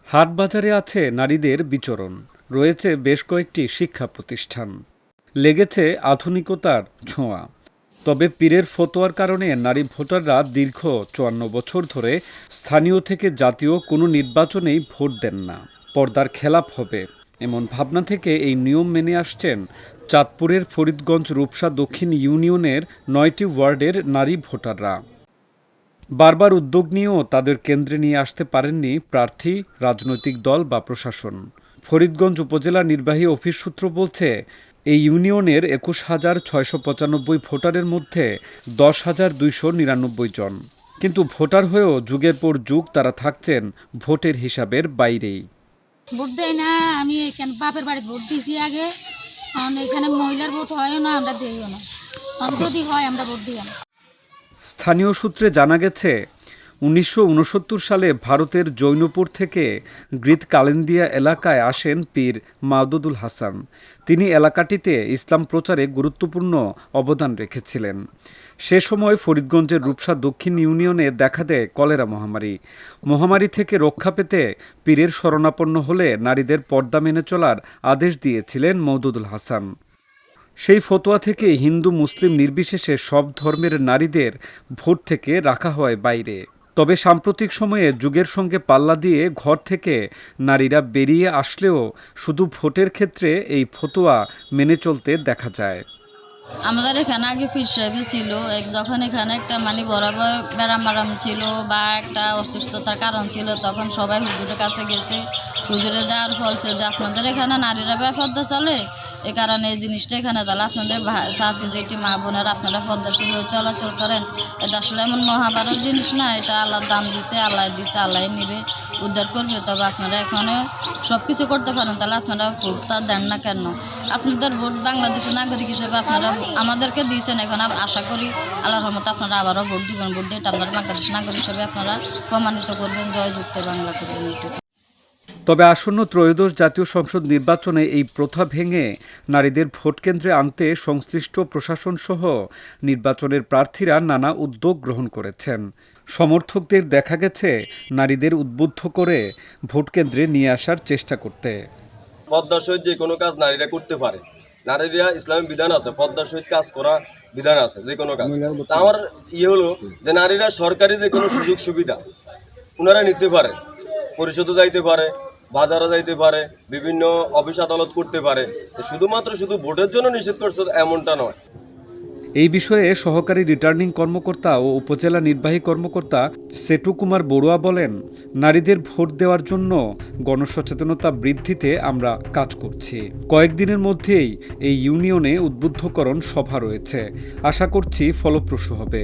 হাটবাজারে আছে নারীদের বিচরণ, রয়েছে বেশ কয়েকটি শিক্ষা প্রতিষ্ঠান, লেগেছে আধুনিকতার ছোঁয়া। তবে পীরের ফতোয়ার কারণে নারী ভোটাররা দীর্ঘ ৫৪ বছর ধরে স্থানীয় থেকে জাতীয় কোনো নির্বাচনেই ভোট দেন না। পর্দার খেলাপ হবে এমন ভাবনা থেকে এই নিয়ম মেনে আসছেন চাঁদপুরের ফরিদগঞ্জ রূপসা দক্ষিণ ইউনিয়নের ৯টি ওয়ার্ডের নারী ভোটাররা। বারবার উদ্যোগ নিয়েও তাদের কেন্দ্রে নিয়ে আসতে পারেননি প্রার্থী, রাজনৈতিক দল বা প্রশাসন। ফরিদগঞ্জ উপজেলা নির্বাহী অফিস সূত্র বলছে, এই ইউনিয়নের ২১,৬৯৫ ভোটারের মধ্যে ১০,২৯৯ জন। কিন্তু ভোটার হয়েও যুগের পর যুগ তারা থাকছেন ভোটের হিসাবের বাইরেই। ভোট দেয় না। আমি এখানে বাপের বাড়ি ভোট দিয়েছি আগে। এখানে মহিলার ভোট হয়ও না, আমরা দিইও না। যদি হয় আমরা ভোট দিই না। স্থানীয় সূত্রে জানা গেছে, ১৯৬৯ সালে ভারতের জৈনপুর থেকে গ্রিত কালিন্দিয়া এলাকায় আসেন পীর মাওদুদুল হাসান। তিনি এলাকাটিতে ইসলাম প্রচারে গুরুত্বপূর্ণ অবদান রেখেছিলেন। সে সময় ফরিদগঞ্জের রূপসা দক্ষিণ ইউনিয়নে দেখা দেয় কলেরা মহামারী থেকে রক্ষা পেতে পীরের শরণাপন্ন হলে নারীদের পর্দা মেনে চলার আদেশ দিয়েছিলেন মাওদুদুল হাসান। সেই ফতোয়া থেকে হিন্দু মুসলিম নির্বিশেষে সব ধর্মের নারীদের ভোট থেকে রাখা হয় বাইরে। তবে সাম্প্রতিক সময়ে যুগের সঙ্গে পাল্লা দিয়ে ঘর থেকে নারীরা বেরিয়ে আসলেও শুধু ভোটের ক্ষেত্রে এই ফতোয়া মেনে চলতে দেখা যায়। আমাদের এখানে আগে পীর সাহেবই ছিল। যখন এখানে একটা বরাবর ব্যারাম ছিল বা একটা অসুস্থতার কারণ ছিল, তখন সবাই হুজুরের কাছে গেছে। হুজুরে যাওয়ার ফলছে যে আপনাদের এখানে নারীরা বেপর্দা চলে, এ কারণে এই জিনিসটা এখানে তাহলে আপনাদের চাচি যেটি মা বোনের আপনারা পর্দাশীল চলাচল করেন। এটা আসলে এমন মহাভারত জিনিস না, এটা আল্লাহ দান দিচ্ছে, আল্লাহ দিচ্ছে, আল্লাহ নিবে, উদ্ধার করবে। তবে আপনারা এখানে সব কিছু করতে পারেন, তাহলে আপনারা ভোটটা দেন না কেন? আপনাদের ভোট বাংলাদেশের নাগরিক হিসেবে আপনারা আমাদেরকে দিয়েছেন, এখন আশা করি আল্লাহর রহমতে আপনারা আবারও ভোট দিবেন। ভোট দিয়ে আপনারা বাংলাদেশের নাগরিক হিসেবে আপনারা প্রমাণিত করবেন। জয়যুক্ত বাংলা করবেন। তবে আসন্ন ত্রয়োদশ জাতীয় সংসদ নির্বাচনে এই প্রথা ভেঙে নারীদের ভোট কেন্দ্রে আনতে সংশ্লিষ্ট প্রশাসনসহ নির্বাচনের প্রার্থীরা নানা উদ্যোগ গ্রহণ করেছেন। সমর্থকদের দেখা গেছে নারীদের উদ্বুদ্ধ করে ভোট কেন্দ্রে নিয়ে আসার চেষ্টা করতে। পদ্মার সহিত যে কোনো কাজ নারীরা করতে পারে। নারীরা ইসলামী বিধান আছে, পদ্মার সহিত কাজ করা বিধান আছে, যে কোনো কাজ। আমার হলো যে নারীরা সরকারি যে কোনো সুযোগ সুবিধা ওনারা নিতে পারে, পরিষদে যাইতে পারে, বাজারে যাইতে পারে, বিভিন্ন অফিস আদালত করতে পারে। শুধুমাত্র ভোটের জন্য নিষেধ করছে এমনটা নয়। এই বিষয়ে সহকারী রিটার্নিং কর্মকর্তা ও উপজেলা নির্বাহী কর্মকর্তা সেটু কুমার বড়ুয়া বলেন, নারীদের ভোট দেওয়ার জন্য গণসচেতনতা বৃদ্ধিতে আমরা কাজ করছি। কয়েকদিনের মধ্যেই এই ইউনিয়নে উদ্বুদ্ধকরণ সভা রয়েছে, আশা করছি ফলপ্রসূ হবে।